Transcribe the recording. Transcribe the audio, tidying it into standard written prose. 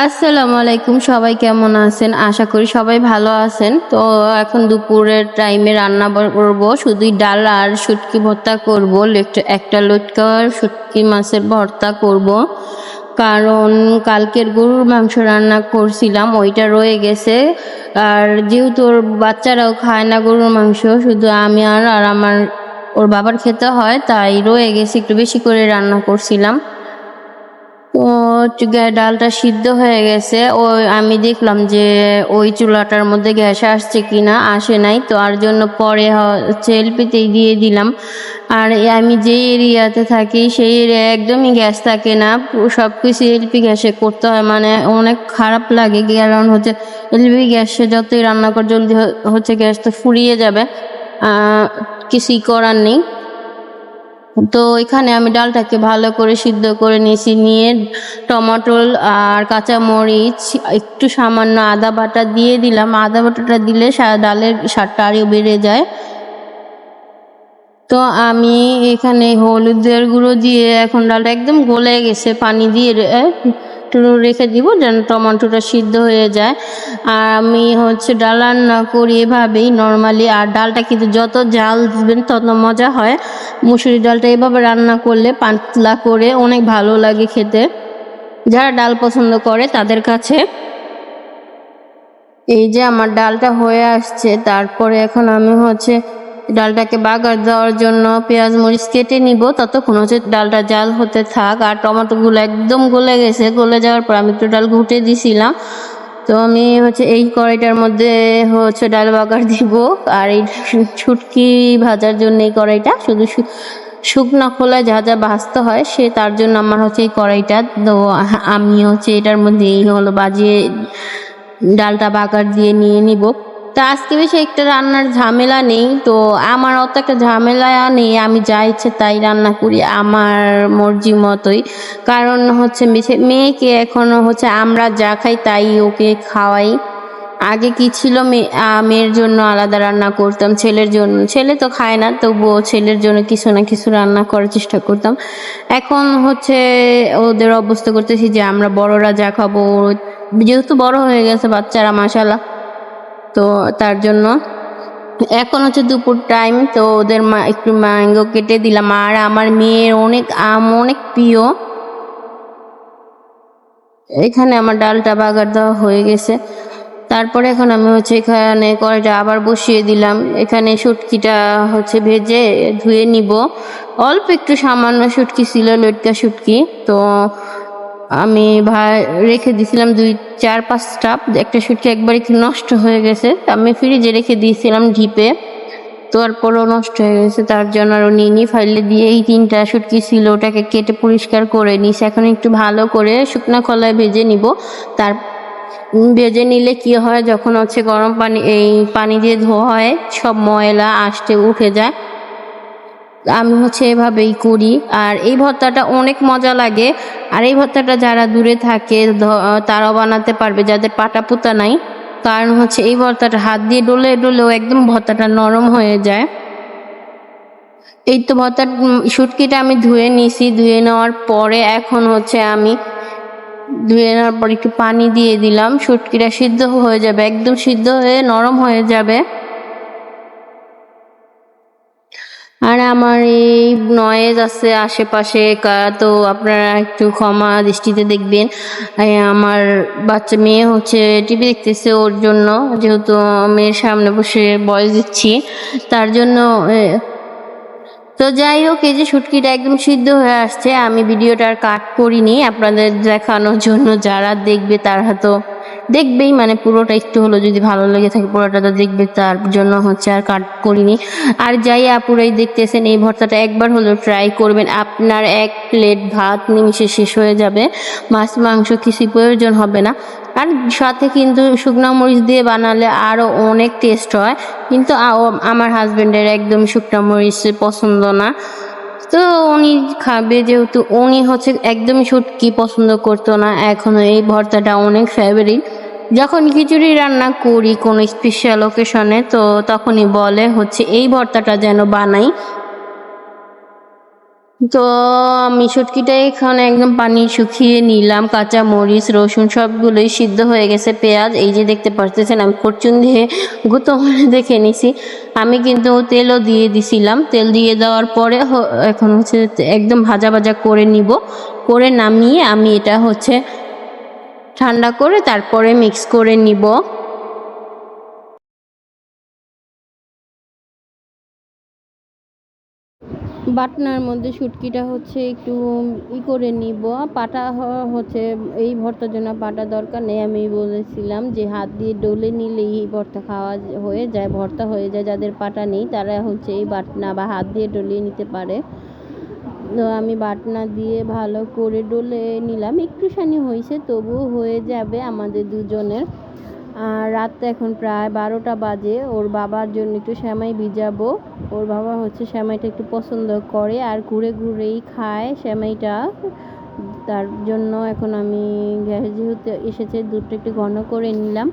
আসসালামু আলাইকুম, সবাই কেমন আছেন? আশা করি সবাই ভালো আছেন। তো এখন দুপুরের টাইমে রান্না করব, শুধুই ডাল আর শুটকি ভর্তা করব। একটা লটকা শুটকি মাছের ভর্তা করব, কারণ কালকের গরুর মাংস রান্না করছিলাম, ওইটা রয়ে গেছে। আর যেহেতু ওর বাচ্চারাও খায় না গরুর মাংস, শুধু আমি আর আমার ওর বাবার খেতে হয়, তাই রয়ে গেছে, একটু বেশি করে রান্না করছিলাম। তো ডালটা সিদ্ধ হয়ে গেছে। আমি দেখলাম যে ওই চুলাটার মধ্যে গ্যাস আসছে কিনা, আসে নাই। তো আর জন্য পরে হচ্ছে এলপিতেই দিয়ে দিলাম। আর আমি যে এরিয়াতে থাকি সেই এরিয়ায় একদমই গ্যাস থাকে না, সবকিছু এলপি গ্যাসে করতে হয়, মানে অনেক খারাপ লাগে। কারণ হচ্ছে এলপি গ্যাসে যতই রান্না কর জলদি হচ্ছে গ্যাস তো ফুরিয়ে যাবে, কিছুই করার নেই। তো এখানে আমি ডালটাকে ভালো করে সিদ্ধ করে নিয়েছি, নিয়ে টমেটো আর কাঁচামরিচ, একটু সামান্য আদা বাটা দিয়ে দিলাম। আদা বাটাটা দিলে ডালের স্বাদটা আরও বেড়ে যায়। তো আমি এখানে হলুদের গুঁড়ো দিয়ে এখন ডালটা একদম গলে গেছে, পানি দিয়ে একটু রেখে দিব যেন টমেটোটা সিদ্ধ হয়ে যায়। আর আমি হচ্ছে ডাল রান্না করি এভাবেই নর্মালি। আর ডালটা কিন্তু যত জাল দিবেন তত মজা হয়। মুসুরি ডালটা এভাবে রান্না করলে পাতলা করে অনেক ভালো লাগে খেতে, যারা ডাল পছন্দ করে তাদের কাছে। এই যে আমার ডালটা হয়ে আসছে, তারপরে এখন আমি হচ্ছে ডালটাকে বাগার দেওয়ার জন্য পেঁয়াজ মরিচ কেটে নিব। ততক্ষণ হচ্ছে ডালটা জাল হতে থাক। আর টমেটোগুলো একদম গলে গেছে, গলে যাওয়ার পর আমি একটু ডাল ঘুটে দিছিলাম। তো আমি হচ্ছে এই কড়াইটার মধ্যে হচ্ছে ডাল বাগার দিব। আর এই শুটকি ভাজার জন্য এই কড়াইটা, শুধু শুকনা খোলায় যা যা ভাজতে হয় সে তার জন্য আমার হচ্ছে এই কড়াইটা। তো আমি হচ্ছে এটার মধ্যে এই হলো বাজিয়ে ডালটা বাগার দিয়ে নিয়ে নিব। তো আজকে বেশি একটা রান্নার ঝামেলা নেই, তো আমার অত একটা ঝামেলা নেই, আমি যা ইচ্ছে তাই রান্না করি আমার মর্জি মতোই। কারণ হচ্ছে মেয়েকে এখনো হচ্ছে আমরা যা খাই তাই ওকে খাওয়াই। আগে কি ছিল, মেয়ের জন্য আলাদা রান্না করতাম, ছেলের জন্য, ছেলে তো খায় না তবুও ছেলের জন্য কিছু না কিছু রান্না করার চেষ্টা করতাম। এখন হচ্ছে ওদের অবস্থা করতেছি যে আমরা বড়রা যা খাবো, যেহেতু বড় হয়ে গেছে বাচ্চারা মাশাআল্লাহ। তো তার জন্য এখন হচ্ছে দুপুর টাইম, তো ওদের একটু ম্যাঙ্গো কেটে দিলাম। আর আমার মেয়ের অনেক অনেক প্রিয়। এখানে আমার ডালটা বাগার দেওয়া হয়ে গেছে। তারপরে এখন আমি হচ্ছে এখানে কড়াইটা আবার বসিয়ে দিলাম। এখানে শুটকিটা হচ্ছে ভেজে ধুয়ে নিব। অল্প একটু সামান্য শুটকি ছিল, লটকা শুটকি। তো আমি রেখে দিয়েছিলাম 4-5টা। একটা শুটকি একবার একটু নষ্ট হয়ে গেছে, আমি ফ্রিজে রেখে দিয়েছিলাম ঢিপে। তারপরও নষ্ট হয়ে গেছে, তার জন্য আরও নিয়ে ফাইলে দিয়ে এই 3টা শুটকি ছিল, ওটাকে কেটে পরিষ্কার করে নিয়েছি। এখন একটু ভালো করে শুকনো খোলায় ভেজে নিব। তার ভেজে নিলে কি হয়, যখন হচ্ছে গরম পানি এই পানি দিয়ে ধোয়া হয় সব ময়লা আষ্টে উঠে যায়। আমি হচ্ছে এভাবেই করি। আর এই ভর্তাটা অনেক মজা লাগে। আর এই ভর্তাটা যারা দূরে থাকে তারাও বানাতে পারবে, যাদের পাটা পুতা নাই। কারণ হচ্ছে এই ভর্তাটা হাত দিয়ে ডলে ডলেও একদম ভর্তাটা নরম হয়ে যায়। এই তো শুটকিটা আমি ধুয়ে নিছি। ধুয়ে নেওয়ার পরে এখন হচ্ছে আমি ধুয়ে নেওয়ার পর একটু পানি দিয়ে দিলাম, শুটকিটা সিদ্ধ হয়ে যাবে, একদম সিদ্ধ হয়ে নরম হয়ে যাবে। আর আমার এই নয়েজ আছে আশেপাশে, তো আপনারা একটু ক্ষমা দৃষ্টিতে দেখবেন। আমার বাচ্চা মেয়ে হচ্ছে টিভি দেখতেছে, ওর জন্য, যেহেতু মেয়ের সামনে বসে ভয়েস দিচ্ছি তার জন্য। তো যাই হোক, এই যে শুটকিটা একদম সিদ্ধ হয়ে আসছে। আমি ভিডিওটা আর কাট করিনি আপনাদের দেখানোর জন্য, যারা দেখবে তারা তো দেখবেই, মানে পুরোটা একটু হলো যদি ভালো লেগে থাকে পুরোটা তো দেখবে, তার জন্য হচ্ছে আর কাট করিনি। আর যাই আপুরাই দেখতেছেন, এই ভর্তাটা একবার হলো ট্রাই করবেন, আপনার 1 প্লেট ভাত নিমিশে শেষ হয়ে যাবে, মাছ মাংস কিছুই প্রয়োজন হবে না। আর সাথে কিন্তু শুকনো মরিচ দিয়ে বানালে আরও অনেক টেস্ট হয়, কিন্তু আমার হাজবেন্ডের একদম শুকনো মরিচ পছন্দ না। তো উনি খাবে যেহেতু, উনি হচ্ছে একদমই শুটকি পছন্দ করতো না, এখনো এই ভর্তাটা অনেক ফেভারিট। যখন খিচুড়ি রান্না করি কোনো স্পেশাল ওকেশনে, তো তখনই বলে হচ্ছে এই ভর্তাটা যেন বানাই। তো আমি শুটকিটা এখানে একদম পানি শুকিয়ে নিলাম, কাঁচা মরিচ রসুন সবগুলোই সিদ্ধ হয়ে গেছে, পেঁয়াজ এই যে দেখতে পারতেছেন আমি ফরচুন দিয়ে গুঁতো করে দেখে নিছি। আমি কিন্তু তেলও দিয়ে দিছিলাম, তেল দিয়ে দেওয়ার পরে এখন হচ্ছে একদম ভাজা ভাজা করে নিব, করে নামিয়ে আমি এটা হচ্ছে ঠান্ডা করে তারপরে মিক্স করে নিব। বাটনার মধ্যে শুটকিটা হচ্ছে একটু করে নিব, পাটা হচ্ছে এই ভর্তার জন্য পাটা দরকার নেই, আমি বলেছিলাম যে হাত দিয়ে ডলে নিলেই এই ভর্তা খাওয়া হয়ে যায়, ভর্তা হয়ে যায়। যাদের পাটা নেই তারা হচ্ছে এই বাটনা বা হাত দিয়ে ডলিয়ে নিতে পারে। তো আমি বাটনা দিয়ে ভালো করে ডলে নিলাম, একটুখানি হয়েছে তবুও হয়ে যাবে আমাদের দুজনের। আর রাত এখন প্রায় 12টা বাজে, ওর বাবার জন্য একটু সেমাই ভিজাবো। ওর বাবা হচ্ছে সেমাইটা একটু পছন্দ করে আর ঘুরে ঘুরেই খায় সেমাইটা, তার জন্য এখন আমি গ্যাস যেহেতু এসেছে দুধটা একটু ঘন করে নিলাম।